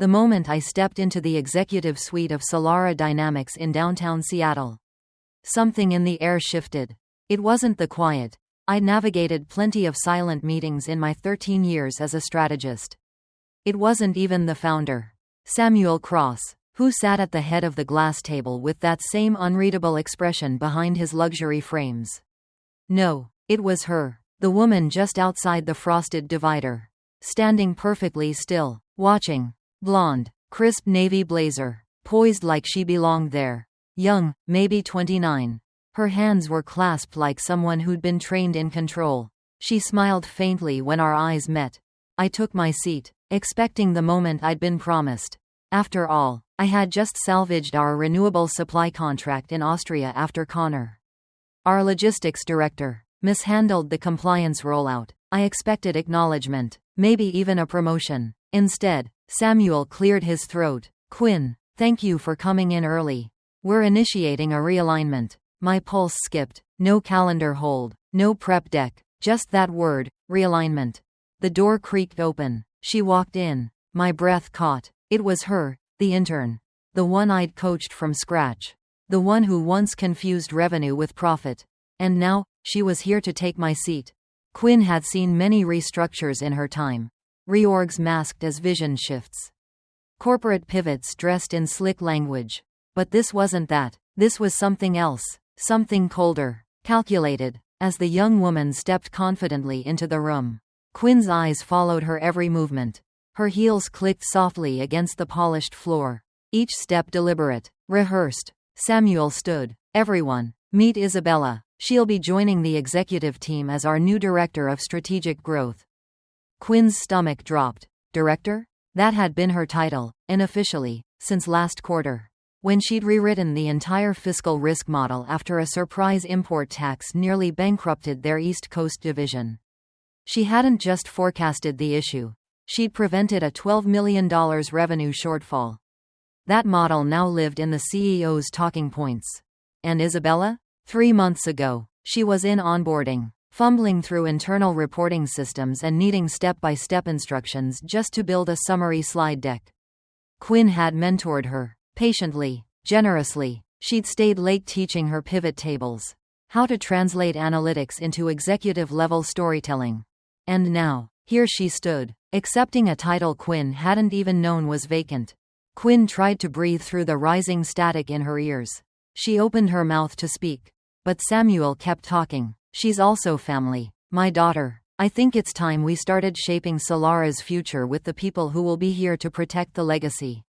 The moment I stepped into the executive suite of Solara Dynamics in downtown Seattle, something in the air shifted. It wasn't the quiet. I'd navigated plenty of silent meetings in my 13 years as a strategist. It wasn't even the founder, Samuel Cross, who sat at the head of the glass table with that same unreadable expression behind his luxury frames. No, it was her, the woman just outside the frosted divider, standing perfectly still, watching. Blonde, crisp navy blazer, poised like she belonged there. Young, maybe 29. Her hands were clasped like someone who'd been trained in control. She smiled faintly when our eyes met. I took my seat, expecting the moment I'd been promised. After all, I had just salvaged our renewable supply contract in Austria after Connor, our logistics director, mishandled the compliance rollout. I expected acknowledgement, maybe even a promotion. Instead, Samuel cleared his throat. Quinn, thank you for coming in early. We're initiating a realignment. My pulse skipped. No calendar hold, no prep deck, just that word, realignment. The door creaked open. She walked in. My breath caught. It was her, the intern. The one I'd coached from scratch. The one who once confused revenue with profit. And now, she was here to take my seat. Quinn had seen many restructures in her time. Reorgs masked as vision shifts. Corporate pivots dressed in slick language. But this wasn't that. This was something else. Something colder, calculated. As the young woman stepped confidently into the room, Quinn's eyes followed her every movement. Her heels clicked softly against the polished floor. Each step deliberate, rehearsed. Samuel stood. Everyone, meet Isabella. She'll be joining the executive team as our new director of strategic growth. Quinn's stomach dropped. Director? That had been her title, unofficially, since last quarter, when she'd rewritten the entire fiscal risk model after a surprise import tax nearly bankrupted their East Coast division. She hadn't just forecasted the issue. She'd prevented a $12 million revenue shortfall. That model now lived in the CEO's talking points. And Isabella? 3 months ago, she was in onboarding, fumbling through internal reporting systems and needing step-by-step instructions just to build a summary slide deck. Quinn had mentored her, patiently, generously. She'd stayed late teaching her pivot tables, how to translate analytics into executive-level storytelling. And now, here she stood, accepting a title Quinn hadn't even known was vacant. Quinn tried to breathe through the rising static in her ears. She opened her mouth to speak. But Samuel kept talking. She's also family. My daughter. I think it's time we started shaping Solara's future with the people who will be here to protect the legacy.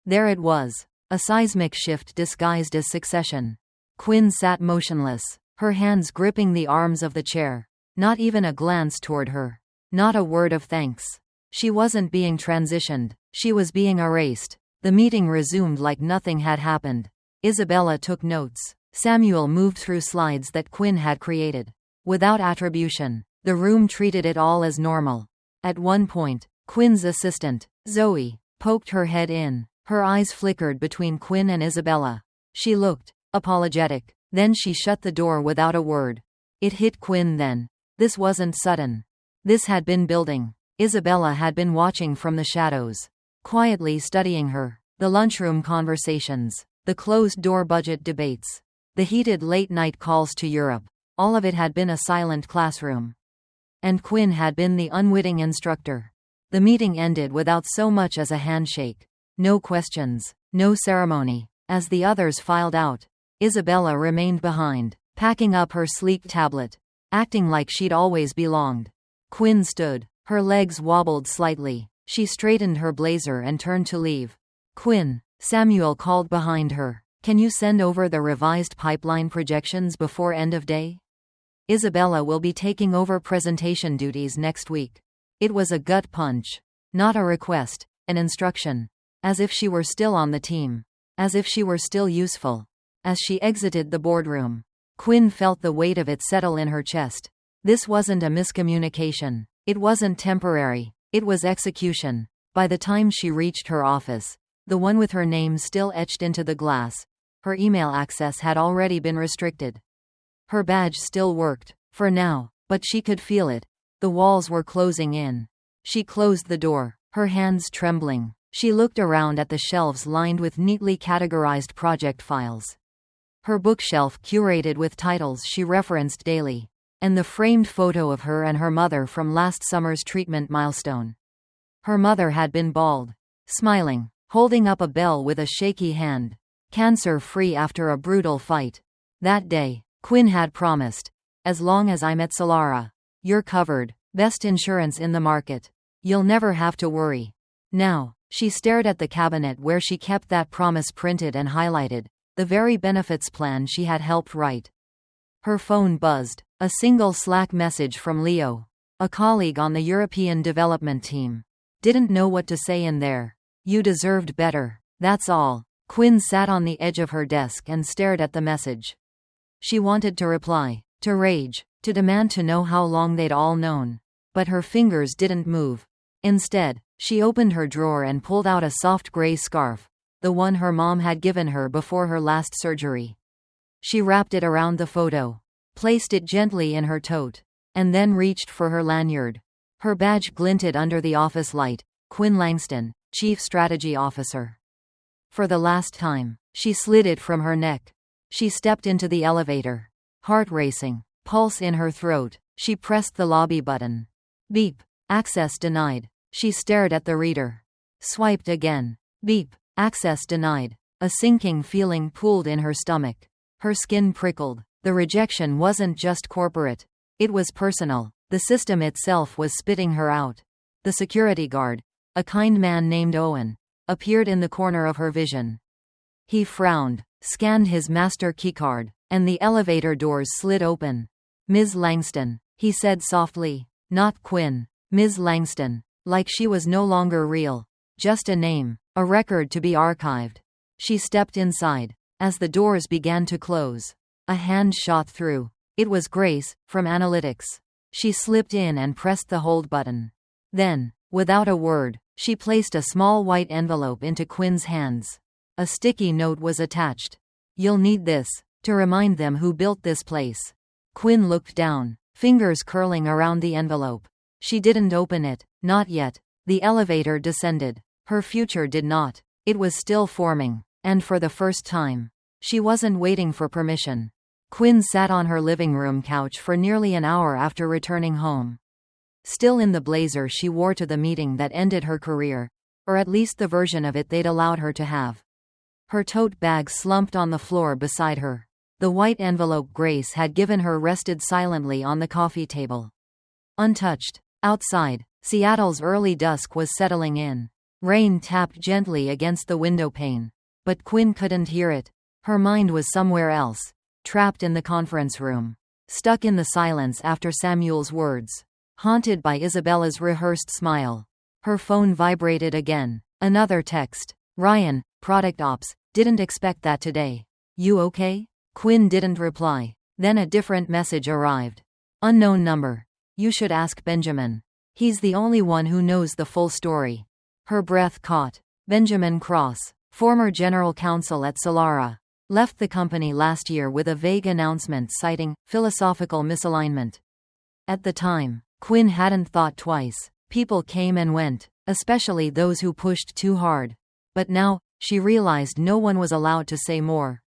There it was. A seismic shift disguised as succession. Quinn sat motionless, her hands gripping the arms of the chair. Not even a glance toward her. Not a word of thanks. She wasn't being transitioned. She was being erased. The meeting resumed like nothing had happened. Isabella took notes. Samuel moved through slides that Quinn had created. Without attribution, the room treated it all as normal. At one point, Quinn's assistant, Zoe, poked her head in. Her eyes flickered between Quinn and Isabella. She looked apologetic. Then she shut the door without a word. It hit Quinn then. This wasn't sudden. This had been building. Isabella had been watching from the shadows, quietly studying her. The lunchroom conversations, the closed-door budget debates, the heated late-night calls to Europe. All of it had been a silent classroom. And Quinn had been the unwitting instructor. The meeting ended without so much as a handshake. No questions, no ceremony. As the others filed out, Isabella remained behind, packing up her sleek tablet, acting like she'd always belonged. Quinn stood. Her legs wobbled slightly. She straightened her blazer and turned to leave. Quinn, Samuel called behind her. Can you send over the revised pipeline projections before end of day? Isabella will be taking over presentation duties next week. It was a gut punch. Not a request, an instruction. As if she were still on the team. As if she were still useful. As she exited the boardroom, Quinn felt the weight of it settle in her chest. This wasn't a miscommunication. It wasn't temporary. It was execution. By the time she reached her office, the one with her name still etched into the glass, her email access had already been restricted. Her badge still worked, for now, but she could feel it. The walls were closing in. She closed the door, her hands trembling. She looked around at the shelves lined with neatly categorized project files. Her bookshelf curated with titles she referenced daily, and the framed photo of her and her mother from last summer's treatment milestone. Her mother had been bald, smiling, holding up a bell with a shaky hand, cancer-free after a brutal fight. That day, Quinn had promised, "As long as I'm at Solara, you're covered, best insurance in the market. You'll never have to worry." Now, she stared at the cabinet where she kept that promise printed and highlighted, the very benefits plan she had helped write. Her phone buzzed, a single Slack message from Leo, a colleague on the European development team. Didn't know what to say in there. "You deserved better, that's all." Quinn sat on the edge of her desk and stared at the message. She wanted to reply, to rage, to demand to know how long they'd all known. But her fingers didn't move. Instead, she opened her drawer and pulled out a soft gray scarf, the one her mom had given her before her last surgery. She wrapped it around the photo, placed it gently in her tote, and then reached for her lanyard. Her badge glinted under the office light, Quinn Langston, Chief Strategy Officer. For the last time, she slid it from her neck. She stepped into the elevator. Heart racing, pulse in her throat, she pressed the lobby button. Beep. Access denied. She stared at the reader. Swiped again. Beep. Access denied. A sinking feeling pooled in her stomach. Her skin prickled. The rejection wasn't just corporate. It was personal. The system itself was spitting her out. The security guard, a kind man named Owen, appeared in the corner of her vision. He frowned, scanned his master keycard, and the elevator doors slid open. "Ms. Langston," he said softly. Not Quinn. Ms. Langston. Like she was no longer real. Just a name, a record to be archived. She stepped inside. As the doors began to close, a hand shot through. It was Grace, from Analytics. She slipped in and pressed the hold button. Then, without a word, she placed a small white envelope into Quinn's hands. A sticky note was attached. "You'll need this, to remind them who built this place." Quinn looked down, fingers curling around the envelope. She didn't open it, not yet. The elevator descended. Her future did not. It was still forming, and for the first time, she wasn't waiting for permission. Quinn sat on her living room couch for nearly an hour after returning home. Still in the blazer she wore to the meeting that ended her career, or at least the version of it they'd allowed her to have. Her tote bag slumped on the floor beside her. The white envelope Grace had given her rested silently on the coffee table. Untouched. Outside, Seattle's early dusk was settling in. Rain tapped gently against the window pane. But Quinn couldn't hear it. Her mind was somewhere else. Trapped in the conference room. Stuck in the silence after Samuel's words. Haunted by Isabella's rehearsed smile. Her phone vibrated again. Another text. "Ryan, Product Ops, didn't expect that today. You okay?" Quinn didn't reply. Then a different message arrived. "Unknown number. You should ask Benjamin. He's the only one who knows the full story." Her breath caught. Benjamin Cross, former general counsel at Solara, left the company last year with a vague announcement citing philosophical misalignment. At the time, Quinn hadn't thought twice. People came and went, especially those who pushed too hard. But now, she realized no one was allowed to say more.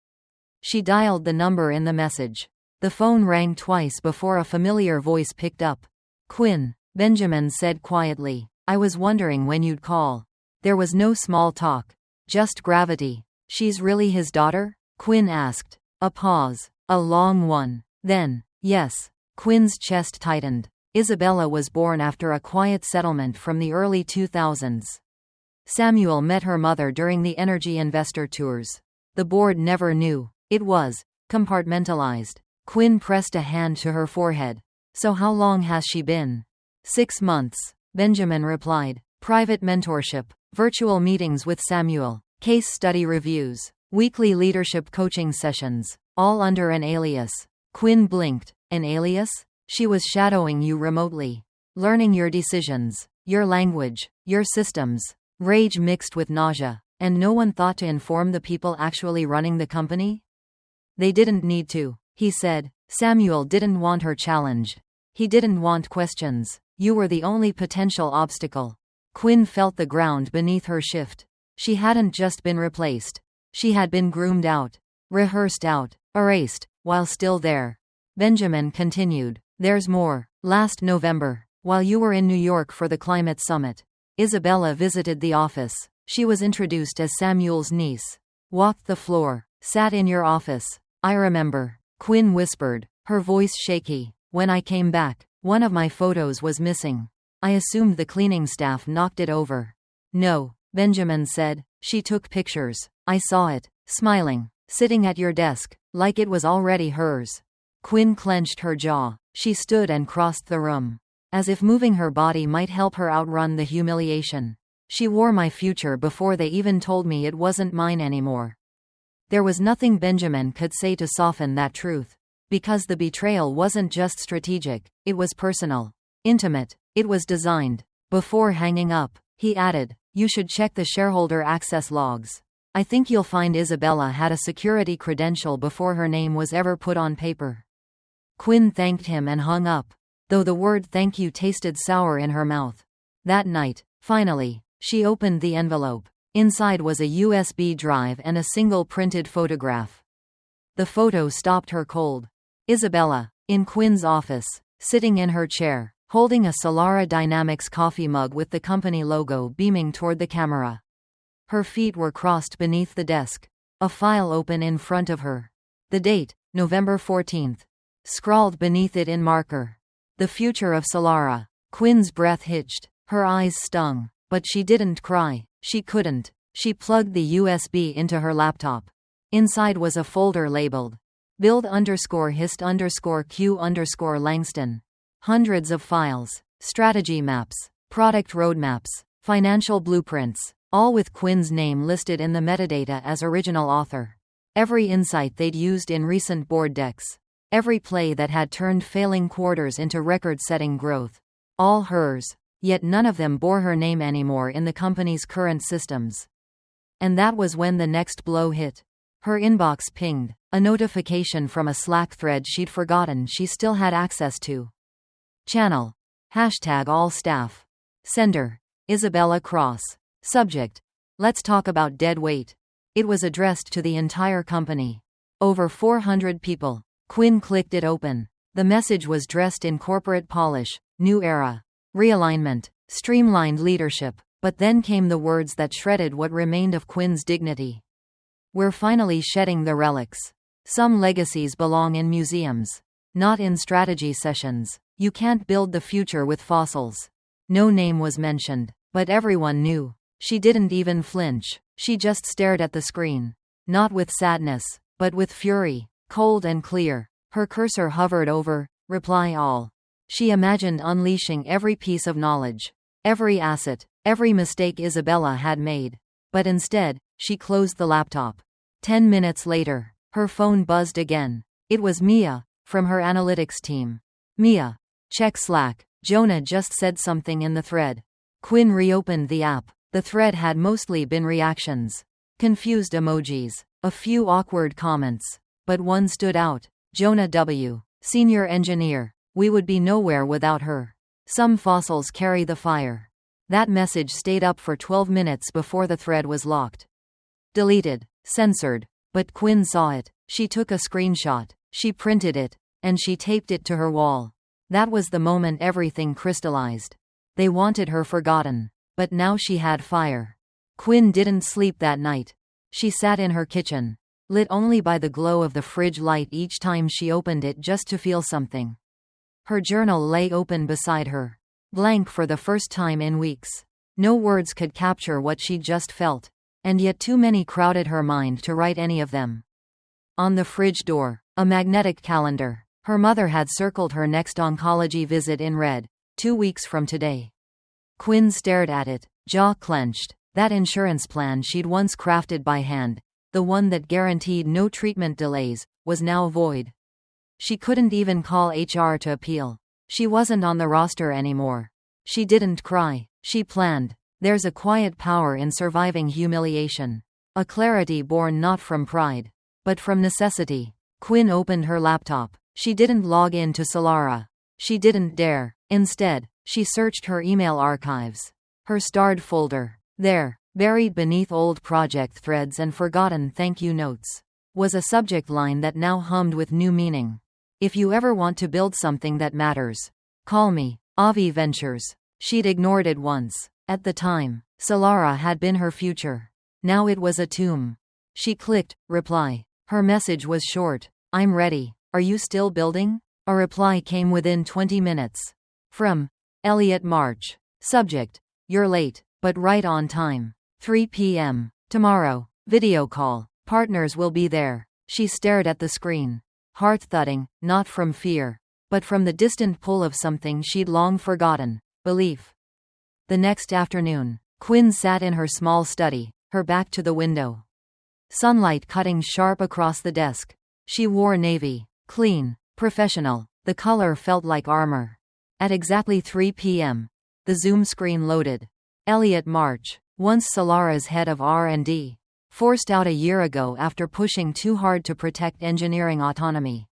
She dialed the number in the message. The phone rang twice before a familiar voice picked up. "Quinn," Benjamin said quietly. "I was wondering when you'd call." There was no small talk. Just gravity. "She's really his daughter?" Quinn asked. A pause. A long one. Then, "Yes." Quinn's chest tightened. Isabella was born after a quiet settlement from the early 2000s. Samuel met her mother during the energy investor tours. The board never knew. It was compartmentalized. Quinn pressed a hand to her forehead. "So how long has she been?" 6 months, Benjamin replied. "Private mentorship, virtual meetings with Samuel, case study reviews, weekly leadership coaching sessions, all under an alias." Quinn blinked. "An alias?" "She was shadowing you remotely. Learning your decisions, your language, your systems." Rage mixed with nausea. "And no one thought to inform the people actually running the company?" "They didn't need to," he said. Samuel didn't want her challenged. He didn't want questions. "You were the only potential obstacle." Quinn felt the ground beneath her shift. She hadn't just been replaced. She had been groomed out, rehearsed out, erased, while still there. Benjamin continued. There's more. Last November, while you were in New York for the climate summit, Isabella visited the office. She was introduced as Samuel's niece. Walked the floor. Sat in your office. I remember. Quinn whispered, her voice shaky. When I came back, one of my photos was missing. I assumed the cleaning staff knocked it over. No, Benjamin said. She took pictures. I saw it, smiling, sitting at your desk, like it was already hers. Quinn clenched her jaw. She stood and crossed the room, as if moving her body might help her outrun the humiliation. She wore my future before they even told me it wasn't mine anymore. There was nothing Benjamin could say to soften that truth. Because the betrayal wasn't just strategic, it was personal, intimate. It was designed. Before hanging up, he added, you should check the shareholder access logs. I think you'll find Isabella had a security credential before her name was ever put on paper. Quinn thanked him and hung up, though the word thank you tasted sour in her mouth. That night, finally, she opened the envelope. Inside was a USB drive and a single printed photograph. The photo stopped her cold. Isabella, in Quinn's office, sitting in her chair, holding a Solara Dynamics coffee mug with the company logo beaming toward the camera. Her feet were crossed beneath the desk. A file open in front of her. The date, November 14th. Scrawled beneath it in marker. The future of Solara. Quinn's breath hitched. Her eyes stung. But she didn't cry. She couldn't. She plugged the USB into her laptop. Inside was a folder labeled build_hist_Q_ Langston. Hundreds of files, strategy maps, product roadmaps, financial blueprints, all with Quinn's name listed in the metadata as original author. Every insight they'd used in recent board decks. Every play that had turned failing quarters into record-setting growth. All hers. Yet none of them bore her name anymore in the company's current systems. And that was when the next blow hit. Her inbox pinged, a notification from a Slack thread she'd forgotten she still had access to. Channel. #all staff. Sender. Isabella Cross. Subject. Let's talk about dead weight. It was addressed to the entire company. Over 400 people. Quinn clicked it open. The message was dressed in corporate polish. New era. Realignment. Streamlined leadership. But then came the words that shredded what remained of Quinn's dignity. We're finally shedding the relics. Some legacies belong in museums. Not in strategy sessions. You can't build the future with fossils. No name was mentioned, but everyone knew. She didn't even flinch. She just stared at the screen. Not with sadness, but with fury, cold and clear. Her cursor hovered over, reply all. She imagined unleashing every piece of knowledge, every asset, every mistake Isabella had made. But instead, she closed the laptop. 10 minutes later, her phone buzzed again. It was Mia, from her analytics team. Mia. Check Slack. Jonah just said something in the thread. Quinn reopened the app. The thread had mostly been reactions. Confused emojis. A few awkward comments. But one stood out. Jonah W. Senior engineer. We would be nowhere without her. Some fossils carry the fire. That message stayed up for 12 minutes before the thread was locked. Deleted. Censored. But Quinn saw it. She took a screenshot. She printed it. And she taped it to her wall. That was the moment everything crystallized. They wanted her forgotten. But now she had fire. Quinn didn't sleep that night. She sat in her kitchen, lit only by the glow of the fridge light each time she opened it just to feel something. Her journal lay open beside her. Blank for the first time in weeks. No words could capture what she just felt. And yet too many crowded her mind to write any of them. On the fridge door, a magnetic calendar. Her mother had circled her next oncology visit in red. 2 weeks from today. Quinn stared at it, jaw clenched. That insurance plan she'd once crafted by hand, the one that guaranteed no treatment delays, was now void. She couldn't even call HR to appeal. She wasn't on the roster anymore. She didn't cry. She planned. There's a quiet power in surviving humiliation. A clarity born not from pride, but from necessity. Quinn opened her laptop. She didn't log in to Solara. She didn't dare. Instead, she searched her email archives. Her starred folder. There, buried beneath old project threads and forgotten thank you notes, was a subject line that now hummed with new meaning. If you ever want to build something that matters, call me, Avi Ventures. She'd ignored it once. At the time, Solara had been her future. Now it was a tomb. She clicked reply. Her message was short. I'm ready. Are you still building? A reply came within 20 minutes. From Elliot March. Subject: You're late, but right on time. 3 p.m. tomorrow. Video call. Partners will be there. She stared at the screen. Heart thudding, not from fear, but from the distant pull of something she'd long forgotten: belief. The next afternoon, Quinn sat in her small study, her back to the window. Sunlight cutting sharp across the desk. She wore navy. Clean. Professional. The color felt like armor. At exactly 3 p.m., the Zoom screen loaded. Elliot March, once Solara's head of R&D, forced out a year ago after pushing too hard to protect engineering autonomy.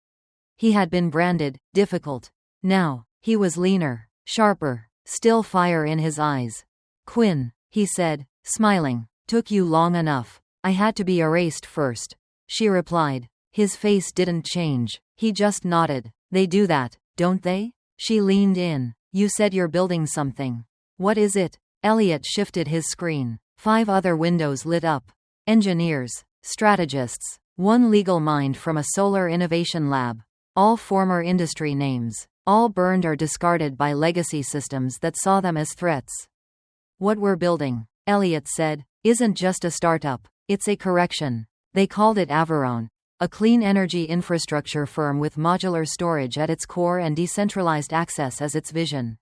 He had been branded difficult. Now, he was leaner, sharper, still fire in his eyes. Quinn, he said, smiling, took you long enough. I had to be erased first. She replied. His face didn't change. He just nodded. They do that, don't they? She leaned in. You said you're building something. What is it? Elliot shifted his screen. 5 other windows lit up. Engineers, strategists, one legal mind from a solar innovation lab. All former industry names. All burned or discarded by legacy systems that saw them as threats. What we're building, Elliot said, isn't just a startup. It's a correction. They called it Averone. A clean energy infrastructure firm with modular storage at its core and decentralized access as its vision.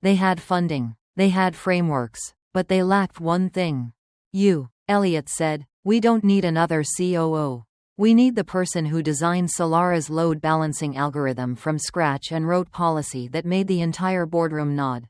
They had funding. They had frameworks. But they lacked one thing. You, Elliot said. We don't need another COO. We need the person who designed Solara's load balancing algorithm from scratch and wrote policy that made the entire boardroom nod.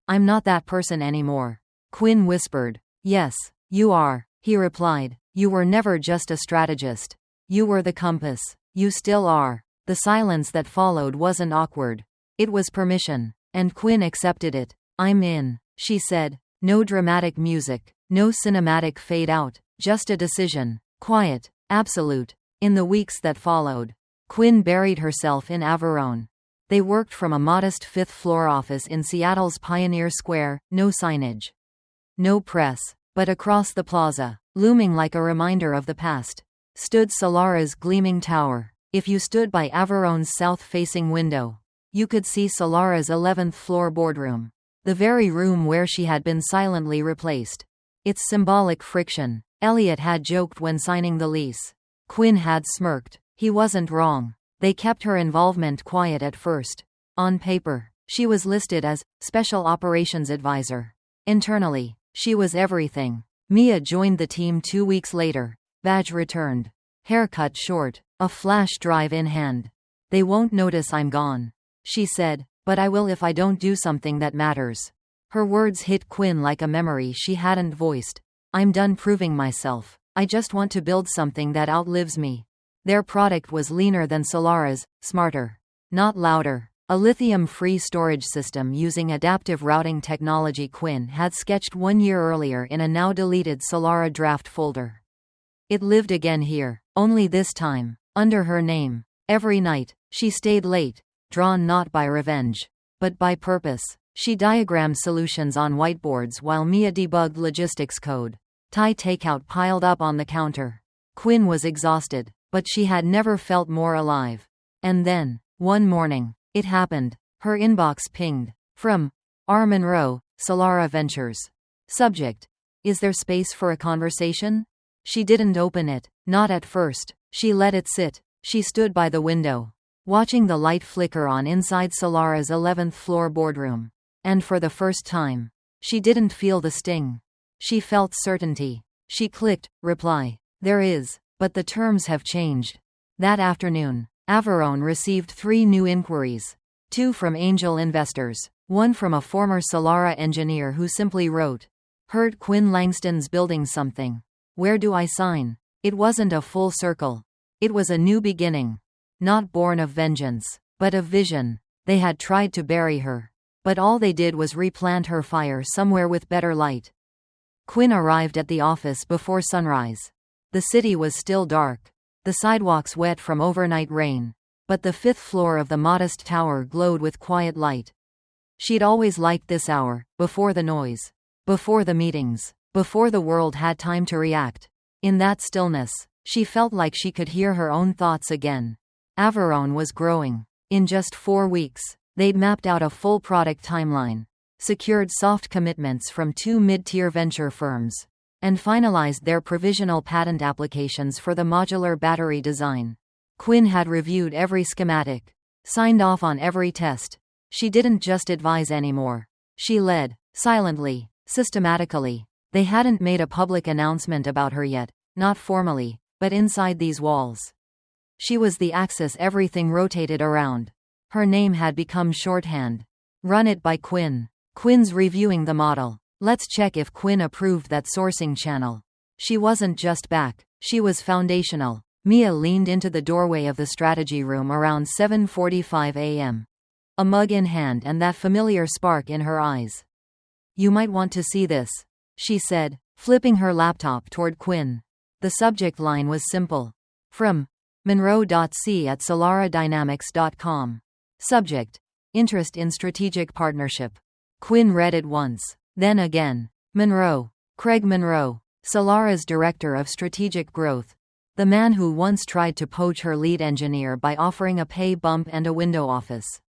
I'm not that person anymore. Quinn whispered. Yes, you are, he replied. You were never just a strategist. You were the compass. You still are. The silence that followed wasn't awkward. It was permission. And Quinn accepted it. I'm in, she said. No dramatic music. No cinematic fade out. Just a decision. Quiet. Absolute. In the weeks that followed, Quinn buried herself in Averone. They worked from a modest 5th-floor office in Seattle's Pioneer Square, no signage. No press. But across the plaza, looming like a reminder of the past, stood Solara's gleaming tower. If you stood by Averone's south-facing window, you could see Solara's 11th-floor boardroom, the very room where she had been silently replaced. Its symbolic friction, Elliot had joked when signing the lease. Quinn had smirked. He wasn't wrong. They kept her involvement quiet at first. On paper, she was listed as Special Operations Advisor. Internally, she was everything. Mia joined the team 2 weeks later. Badge returned. Haircut short. A flash drive in hand. They won't notice I'm gone, she said, but I will if I don't do something that matters. Her words hit Quinn like a memory she hadn't voiced. I'm done proving myself. I just want to build something that outlives me. Their product was leaner than Solara's, smarter. Not louder. A lithium-free storage system using adaptive routing technology Quinn had sketched 1 year earlier in a now-deleted Solara draft folder. It lived again here, only this time, under her name. Every night, she stayed late, drawn not by revenge, but by purpose. She diagrammed solutions on whiteboards while Mia debugged logistics code. Thai takeout piled up on the counter. Quinn was exhausted, but she had never felt more alive. And then, one morning, it happened. Her inbox pinged. From R. Monroe, Solara Ventures. Subject: Is there space for a conversation? She didn't open it. Not at first. She let it sit. She stood by the window, watching the light flicker on inside Solara's 11th-floor boardroom. And for the first time, she didn't feel the sting. She felt certainty. She clicked reply. There is, but the terms have changed. That afternoon, Averone received 3 new inquiries. 2 from angel investors. 1 from a former Solara engineer who simply wrote, "Heard Quinn Langston's building something. Where do I sign?" It wasn't a full circle. It was a new beginning. Not born of vengeance, but of vision. They had tried to bury her. But all they did was replant her fire somewhere with better light. Quinn arrived at the office before sunrise. The city was still dark, the sidewalks wet from overnight rain, but the fifth floor of the modest tower glowed with quiet light. She'd always liked this hour, before the noise, before the meetings, before the world had time to react. In that stillness, she felt like she could hear her own thoughts again. Averone was growing. In just 4 weeks, they'd mapped out a full product timeline, secured soft commitments from 2 mid-tier venture firms, and finalized their provisional patent applications for the modular battery design. Quinn had reviewed every schematic, signed off on every test. She didn't just advise anymore. She led, silently, systematically. They hadn't made a public announcement about her yet, not formally, but inside these walls. She was the axis everything rotated around. Her name had become shorthand. Run it by Quinn. Quinn's reviewing the model. Let's check if Quinn approved that sourcing channel. She wasn't just back, she was foundational. Mia leaned into the doorway of the strategy room around 7:45 a.m. A mug in hand and that familiar spark in her eyes. You might want to see this, she said, flipping her laptop toward Quinn. The subject line was simple. From monroe.c@solaradynamics.com. Subject: Interest in strategic partnership. Quinn read it once, then again. Monroe. Craig Monroe, Solara's director of strategic growth. The man who once tried to poach her lead engineer by offering a pay bump and a window office.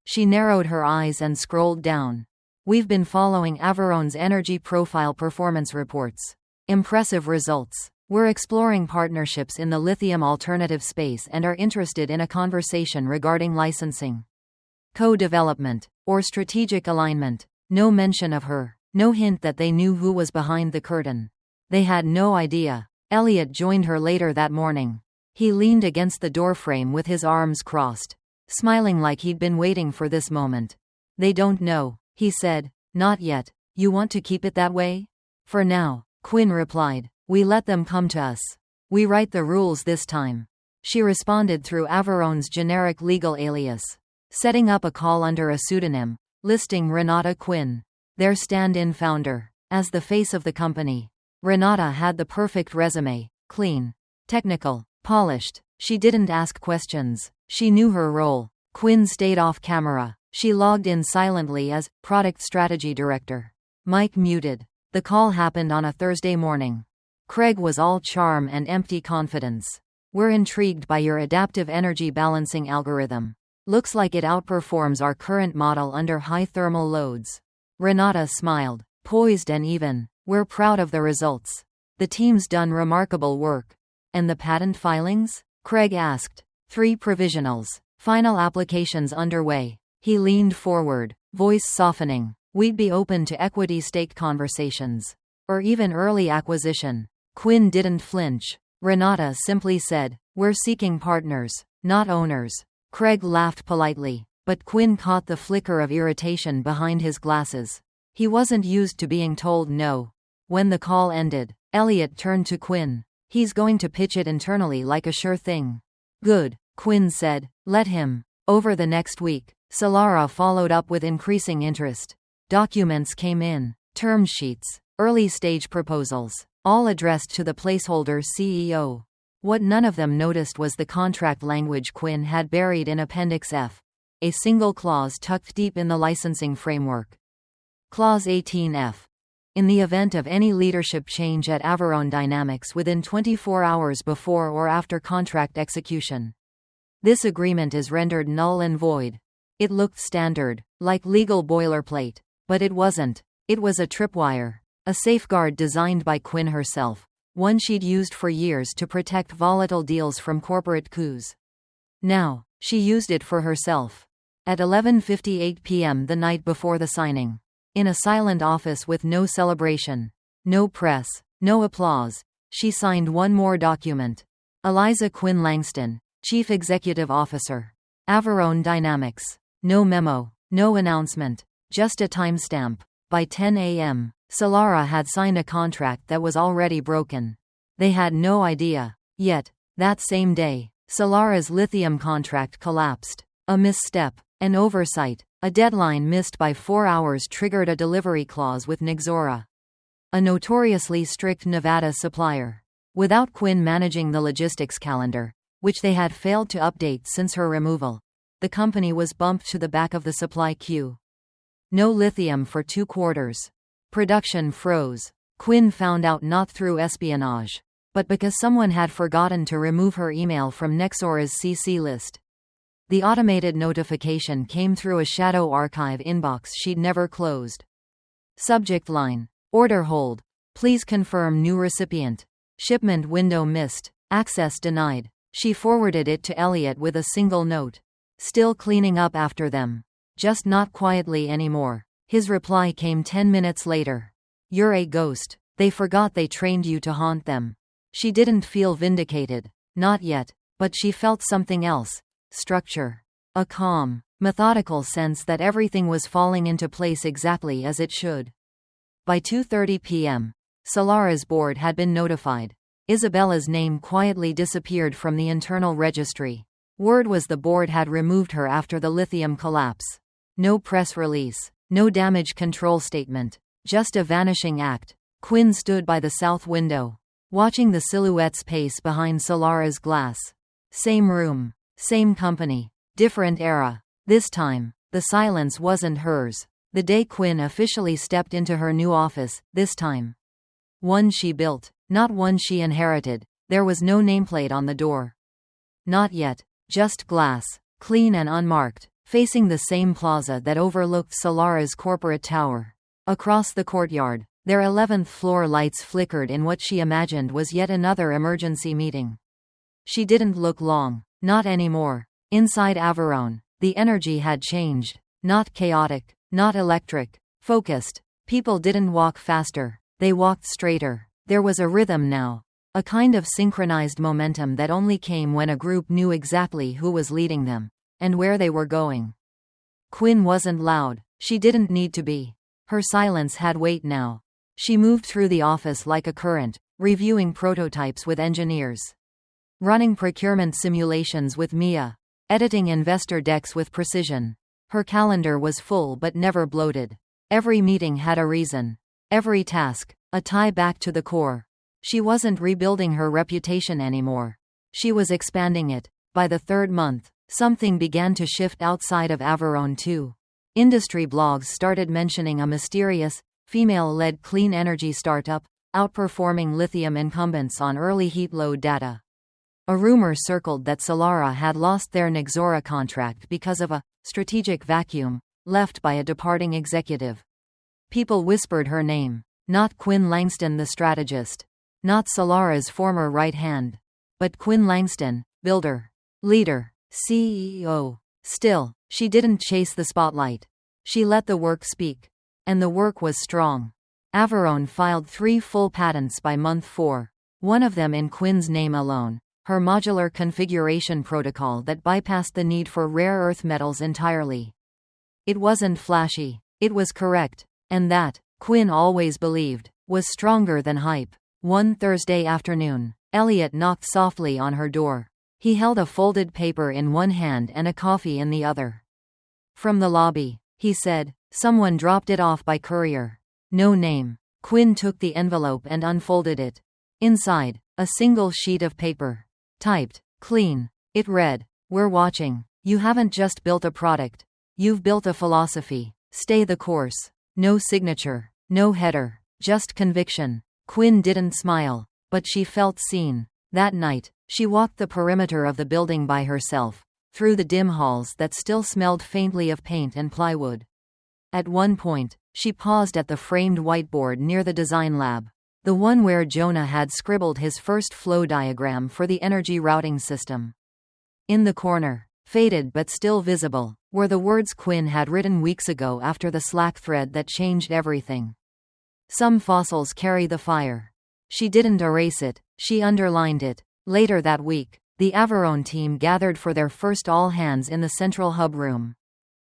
She narrowed her eyes and scrolled down. We've been following Averone's energy profile performance reports. Impressive results. We're exploring partnerships in the lithium alternative space and are interested in a conversation regarding licensing, co-development, or strategic alignment. No mention of her. No hint that they knew who was behind the curtain. They had no idea. Elliot joined her later that morning. He leaned against the doorframe with his arms crossed, smiling like he'd been waiting for this moment. They don't know, he said. Not yet. You want to keep it that way? For now, Quinn replied. We let them come to us. We write the rules this time. She responded through Averone's generic legal alias, setting up a call under a pseudonym, listing Renata Quinn, their stand-in founder, as the face of the company. Renata had the perfect resume, clean, technical, polished. She didn't ask questions. She knew her role. Quinn stayed off camera. She logged in silently as Product Strategy Director. Mic muted. The call happened on a Thursday morning. Craig was all charm and empty confidence. We're intrigued by your adaptive energy balancing algorithm. Looks like it outperforms our current model under high thermal loads. Renata smiled, poised and even. We're proud of the results. The team's done remarkable work. And the patent filings? Craig asked. 3 provisionals. Final applications underway. He leaned forward, voice softening. We'd be open to equity stake conversations. Or even early acquisition. Quinn didn't flinch. Renata simply said, we're seeking partners, not owners. Craig laughed politely, but Quinn caught the flicker of irritation behind his glasses. He wasn't used to being told no. When the call ended, Elliot turned to Quinn. He's going to pitch it internally like a sure thing. Good, Quinn said. Let him. Over the next week, Solara followed up with increasing interest. Documents came in, term sheets, early-stage proposals, all addressed to the placeholder CEO. What none of them noticed was the contract language Quinn had buried in Appendix F, a single clause tucked deep in the licensing framework. Clause 18F. In the event of any leadership change at Averone Dynamics within 24 hours before or after contract execution, this agreement is rendered null and void. It looked standard, like legal boilerplate, but it wasn't. It was a tripwire, a safeguard designed by Quinn herself, one she'd used for years to protect volatile deals from corporate coups. Now, she used it for herself. At 11:58 p.m. the night before the signing, in a silent office with no celebration, no press, no applause, she signed one more document. Eliza Quinn Langston, Chief Executive Officer. Averone Dynamics. No memo, no announcement, just a timestamp. By 10 a.m., Solara had signed a contract that was already broken. They had no idea. Yet, that same day, Solara's lithium contract collapsed. A misstep, an oversight, A deadline missed by 4 hours triggered a delivery clause with Nexora, a notoriously strict Nevada supplier. Without Quinn managing the logistics calendar, which they had failed to update since her removal, the company was bumped to the back of the supply queue. No lithium for 2 quarters. Production froze. Quinn found out not through espionage, but because someone had forgotten to remove her email from Nexora's CC list. The automated notification came through a shadow archive inbox she'd never closed. Subject line: Order hold. Please confirm new recipient. Shipment window missed. Access denied. She forwarded it to Elliot with a single note. Still cleaning up after them. Just not quietly anymore. His reply came 10 minutes later. You're a ghost. They forgot they trained you to haunt them. She didn't feel vindicated. Not yet. But she felt something else. Structure. A calm, methodical sense that everything was falling into place exactly as it should. By 2:30 p.m., Solara's board had been notified. Isabella's name quietly disappeared from the internal registry. Word was the board had removed her after the lithium collapse. No press release. No damage control statement. Just a vanishing act. Quinn stood by the south window, watching the silhouettes pace behind Solara's glass. Same room. Same company. Different era. This time, the silence wasn't hers. The day Quinn officially stepped into her new office, this time. One she built, not one she inherited. There was no nameplate on the door. Not yet. Just glass, clean and unmarked, facing the same plaza that overlooked Solara's corporate tower. Across the courtyard, their 11th floor lights flickered in what she imagined was yet another emergency meeting. She didn't look long. Not anymore. Inside Averone, the energy had changed. Not chaotic, not electric, focused. People didn't walk faster, they walked straighter. There was a rhythm now. A kind of synchronized momentum that only came when a group knew exactly who was leading them, and where they were going. Quinn wasn't loud. She didn't need to be. Her silence had weight now. She moved through the office like a current, reviewing prototypes with engineers, running procurement simulations with Mia, editing investor decks with precision. Her calendar was full but never bloated. Every meeting had a reason. Every task, a tie back to the core. She wasn't rebuilding her reputation anymore. She was expanding it. By the 3rd month, something began to shift outside of Averone too. Industry blogs started mentioning a mysterious, female-led clean energy startup, outperforming lithium incumbents on early heat load data. A rumor circled that Solara had lost their Nexora contract because of a strategic vacuum left by a departing executive. People whispered her name. Not Quinn Langston the strategist. Not Solara's former right hand. But Quinn Langston, builder, leader, CEO. Still, she didn't chase the spotlight. She let the work speak. And the work was strong. Averone filed 3 full patents by month 4. One of them in Quinn's name alone. Her modular configuration protocol that bypassed the need for rare earth metals entirely. It wasn't flashy. It was correct. And that, Quinn always believed, was stronger than hype. One Thursday afternoon, Elliot knocked softly on her door. He held a folded paper in one hand and a coffee in the other. From the lobby, he said, someone dropped it off by courier. No name. Quinn took the envelope and unfolded it. Inside, a single sheet of paper. Typed, clean. It read, "We're watching. You haven't just built a product. You've built a philosophy. Stay the course." No signature. No header. Just conviction. Quinn didn't smile, but she felt seen. That night, she walked the perimeter of the building by herself, through the dim halls that still smelled faintly of paint and plywood. At one point, she paused at the framed whiteboard near the design lab. The one where Jonah had scribbled his first flow diagram for the energy routing system. In the corner, faded but still visible, were the words Quinn had written weeks ago after the Slack thread that changed everything. Some fossils carry the fire. She didn't erase it, she underlined it. Later that week, the Averone team gathered for their first all-hands in the central hub room.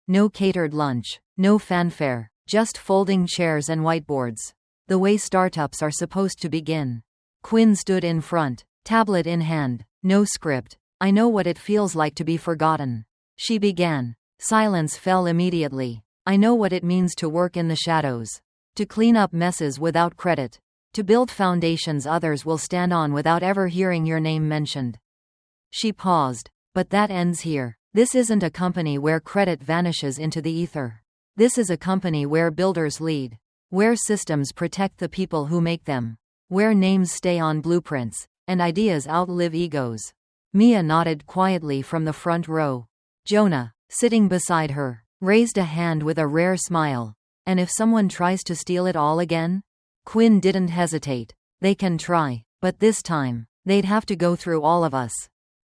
No catered lunch, no fanfare, just folding chairs and whiteboards. The way startups are supposed to begin. Quinn stood in front, tablet in hand. No script. "I know what it feels like to be forgotten," she began. Silence fell immediately. I know what it means to work in the shadows. To clean up messes without credit. To build foundations others will stand on without ever hearing your name mentioned. She paused. But that ends here. This isn't a company where credit vanishes into the ether. This is a company where builders lead. Where systems protect the people who make them. Where names stay on blueprints, and ideas outlive egos. Mia nodded quietly from the front row. Jonah, sitting beside her, raised a hand with a rare smile. And if someone tries to steal it all again? Quinn didn't hesitate. They can try, but this time, they'd have to go through all of us.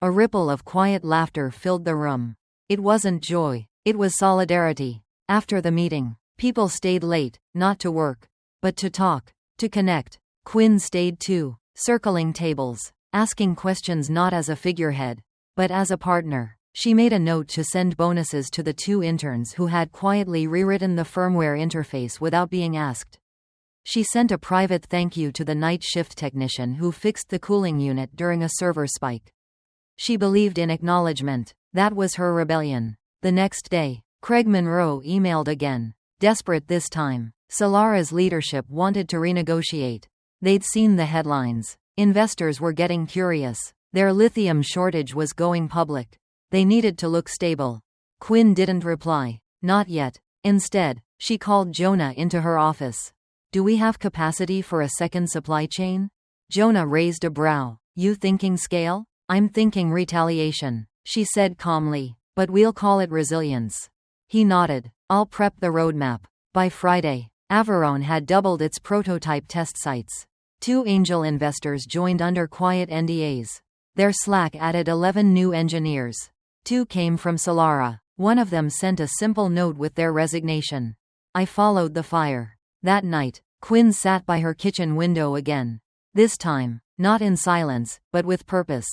A ripple of quiet laughter filled the room. It wasn't joy, it was solidarity. After the meeting, people stayed late, not to work, but to talk, to connect. Quinn stayed too, circling tables, asking questions not as a figurehead, but as a partner. She made a note to send bonuses to the 2 interns who had quietly rewritten the firmware interface without being asked. She sent a private thank you to the night shift technician who fixed the cooling unit during a server spike. She believed in acknowledgement. That was her rebellion. The next day, Craig Monroe emailed again. Desperate this time. Solara's leadership wanted to renegotiate. They'd seen the headlines. Investors were getting curious. Their lithium shortage was going public. They needed to look stable. Quinn didn't reply. Not yet. Instead, she called Jonah into her office. Do we have capacity for a second supply chain? Jonah raised a brow. You thinking scale? I'm thinking retaliation, she said calmly, but we'll call it resilience. He nodded. I'll prep the roadmap. By Friday, Averone had doubled its prototype test sites. 2 angel investors joined under quiet NDAs. Their Slack added 11 new engineers. 2 came from Solara. One of them sent a simple note with their resignation. I followed the fire. That night, Quinn sat by her kitchen window again. This time, not in silence, but with purpose.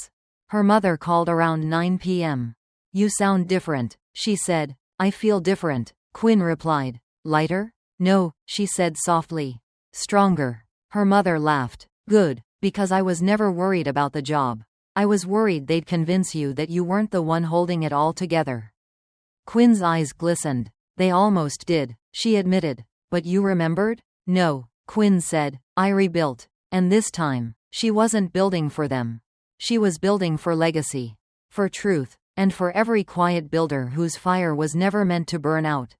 Her mother called around 9 p.m. You sound different, she said. I feel different, Quinn replied. Lighter? No, she said softly. Stronger. Her mother laughed. Good, because I was never worried about the job. I was worried they'd convince you that you weren't the one holding it all together. Quinn's eyes glistened. They almost did, she admitted. But you remembered? No, Quinn said. I rebuilt. And this time, she wasn't building for them. She was building for legacy. For truth. And for every quiet builder whose fire was never meant to burn out.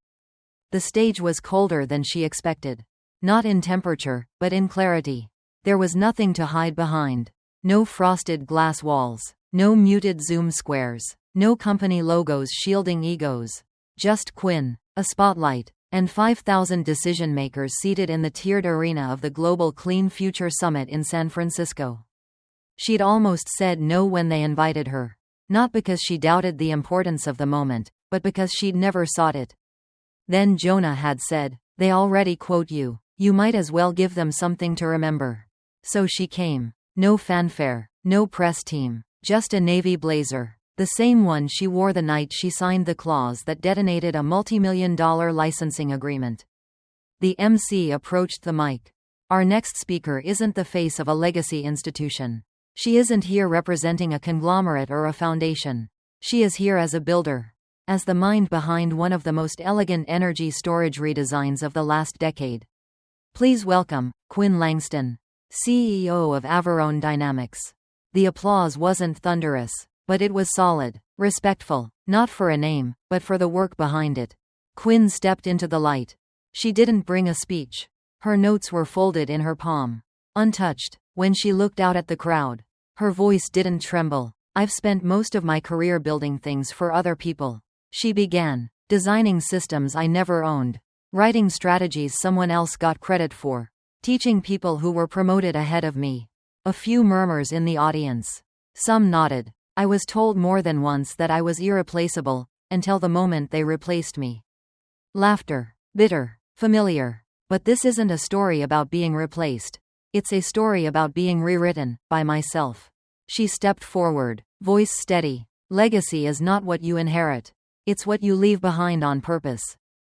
The stage was colder than she expected. Not in temperature, but in clarity. There was nothing to hide behind. No frosted glass walls. No muted zoom squares. No company logos shielding egos. Just Quinn, a spotlight, and 5,000 decision-makers seated in the tiered arena of the Global Clean Future Summit in San Francisco. She'd almost said no when they invited her. Not because she doubted the importance of the moment, but because she'd never sought it. Then Jonah had said, they already quote you. You might as well give them something to remember. So she came. No fanfare, no press team, just a navy blazer. The same one she wore the night she signed the clause that detonated a multi-million-dollar licensing agreement. The MC approached the mic. Our next speaker isn't the face of a legacy institution. She isn't here representing a conglomerate or a foundation. She is here as a builder. As the mind behind one of the most elegant energy storage redesigns of the last decade. Please welcome, Quinn Langston, CEO of Averone Dynamics. The applause wasn't thunderous, but it was solid, respectful, not for a name, but for the work behind it. Quinn stepped into the light. She didn't bring a speech. Her notes were folded in her palm. Untouched. When she looked out at the crowd, her voice didn't tremble. I've spent most of my career building things for other people. She began, designing systems I never owned, writing strategies someone else got credit for, teaching people who were promoted ahead of me. A few murmurs in the audience. Some nodded. I was told more than once that I was irreplaceable, until the moment they replaced me. Laughter. Bitter. Familiar. But this isn't a story about being replaced. It's a story about being rewritten, by myself. She stepped forward, voice steady. Legacy is not what you inherit. It's what you leave behind on purpose.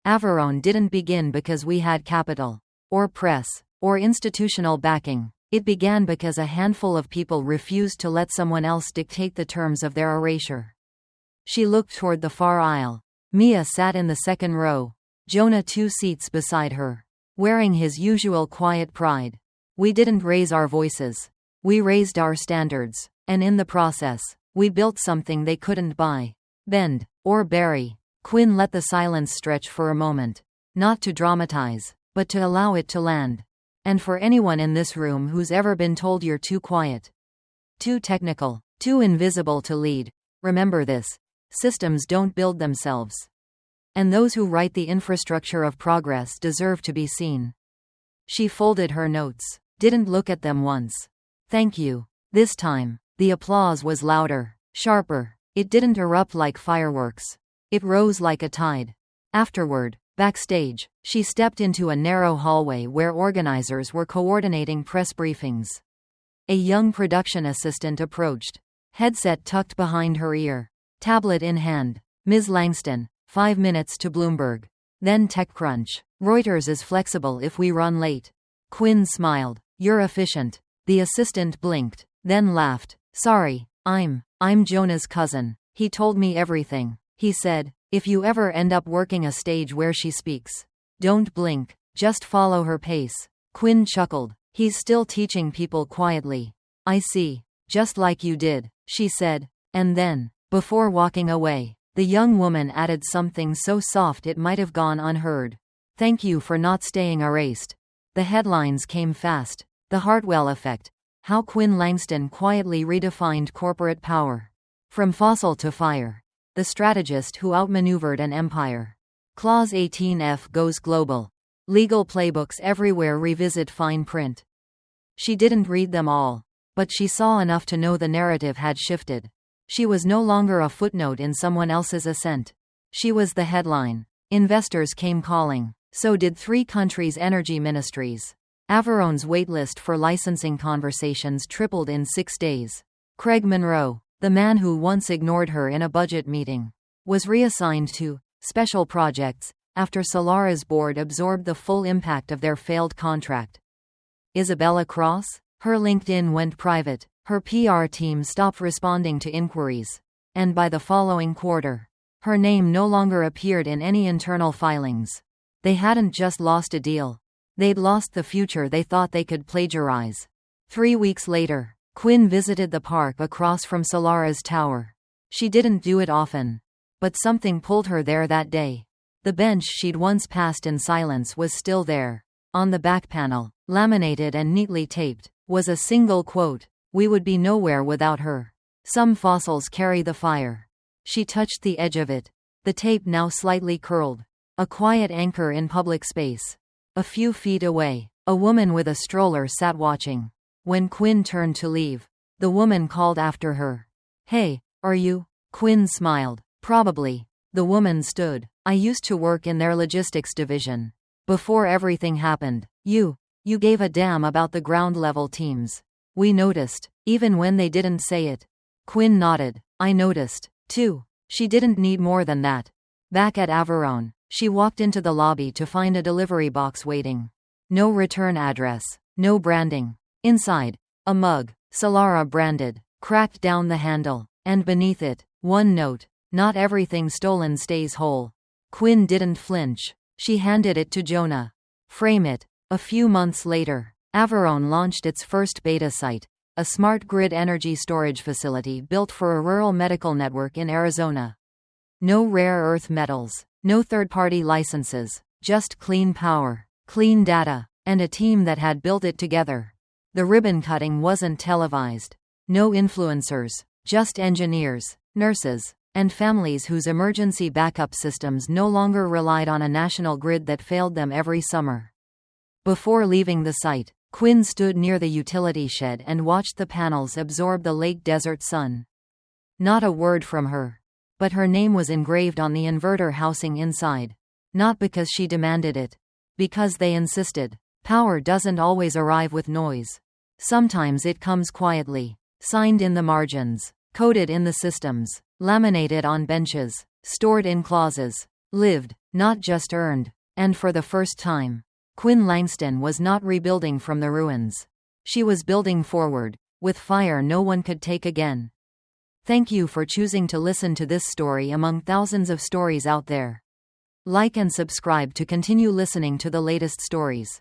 Averone didn't begin because we had capital, or press, or institutional backing. It began because a handful of people refused to let someone else dictate the terms of their erasure. She looked toward the far aisle. Mia sat in the second row. Jonah 2 seats beside her, wearing his usual quiet pride. We didn't raise our voices. We raised our standards. And in the process, we built something they couldn't buy, bend, or bury. Quinn let the silence stretch for a moment. Not to dramatize, but to allow it to land. And for anyone in this room who's ever been told you're too quiet, too technical, too invisible to lead, remember this: systems don't build themselves. And those who write the infrastructure of progress deserve to be seen. She folded her notes, didn't look at them once. Thank you. This time, the applause was louder, sharper. It didn't erupt like fireworks. It rose like a tide. Afterward, backstage, she stepped into a narrow hallway where organizers were coordinating press briefings. A young production assistant approached, headset tucked behind her ear, tablet in hand. Ms. Langston, 5 minutes to Bloomberg. Then TechCrunch. Reuters is flexible if we run late. Quinn smiled. You're efficient. The assistant blinked, then laughed. Sorry, I'm Jonah's cousin. He told me everything. He said, if you ever end up working a stage where she speaks, don't blink, just follow her pace. Quinn chuckled. He's still teaching people quietly. I see. Just like you did, she said. And then, before walking away, the young woman added something so soft it might have gone unheard. Thank you for not staying erased. The headlines came fast. The Hartwell Effect. How Quinn Langston quietly redefined corporate power. From fossil to fire. The strategist who outmaneuvered an empire. Clause 18F goes global. Legal playbooks everywhere revisit fine print. She didn't read them all, but she saw enough to know the narrative had shifted. She was no longer a footnote in someone else's ascent. She was the headline. Investors came calling. So did 3 countries' energy ministries. Averone's waitlist for licensing conversations tripled in 6 days. Craig Monroe, the man who once ignored her in a budget meeting, was reassigned to special projects after Solara's board absorbed the full impact of their failed contract. Isabella Cross? Her LinkedIn went private. Her PR team stopped responding to inquiries. And by the following quarter, her name no longer appeared in any internal filings. They hadn't just lost a deal. They'd lost the future they thought they could plagiarize. 3 weeks later, Quinn visited the park across from Solara's tower. She didn't do it often. But something pulled her there that day. The bench she'd once passed in silence was still there. On the back panel, laminated and neatly taped, was a single quote: "We would be nowhere without her. Some fossils carry the fire." She touched the edge of it. The tape now slightly curled. A quiet anchor in public space. A few feet away, a woman with a stroller sat watching. When Quinn turned to leave, the woman called after her. "Hey, are you?" Quinn smiled. "Probably." The woman stood. "I used to work in their logistics division. Before everything happened, you gave a damn about the ground-level teams. We noticed, even when they didn't say it." Quinn nodded. "I noticed, too." She didn't need more than that. Back at Averone, she walked into the lobby to find a delivery box waiting. No return address. No branding. Inside, a mug, Solara branded, cracked down the handle, and beneath it, one note: "Not everything stolen stays whole." Quinn didn't flinch. She handed it to Jonah. "Frame it." A few months later, Averone launched its first beta site, a smart grid energy storage facility built for a rural medical network in Arizona. No rare earth metals, no third-party licenses, just clean power, clean data, and a team that had built it together. The ribbon cutting wasn't televised. No influencers, just engineers, nurses, and families whose emergency backup systems no longer relied on a national grid that failed them every summer. Before leaving the site, Quinn stood near the utility shed and watched the panels absorb the lake desert sun. Not a word from her. But her name was engraved on the inverter housing inside. Not because she demanded it. Because they insisted. Power doesn't always arrive with noise. Sometimes it comes quietly. Signed in the margins. Coded in the systems. Laminated on benches. Stored in clauses. Lived, not just earned. And for the first time, Quinn Langston was not rebuilding from the ruins. She was building forward, with fire no one could take again. Thank you for choosing to listen to this story among thousands of stories out there. Like and subscribe to continue listening to the latest stories.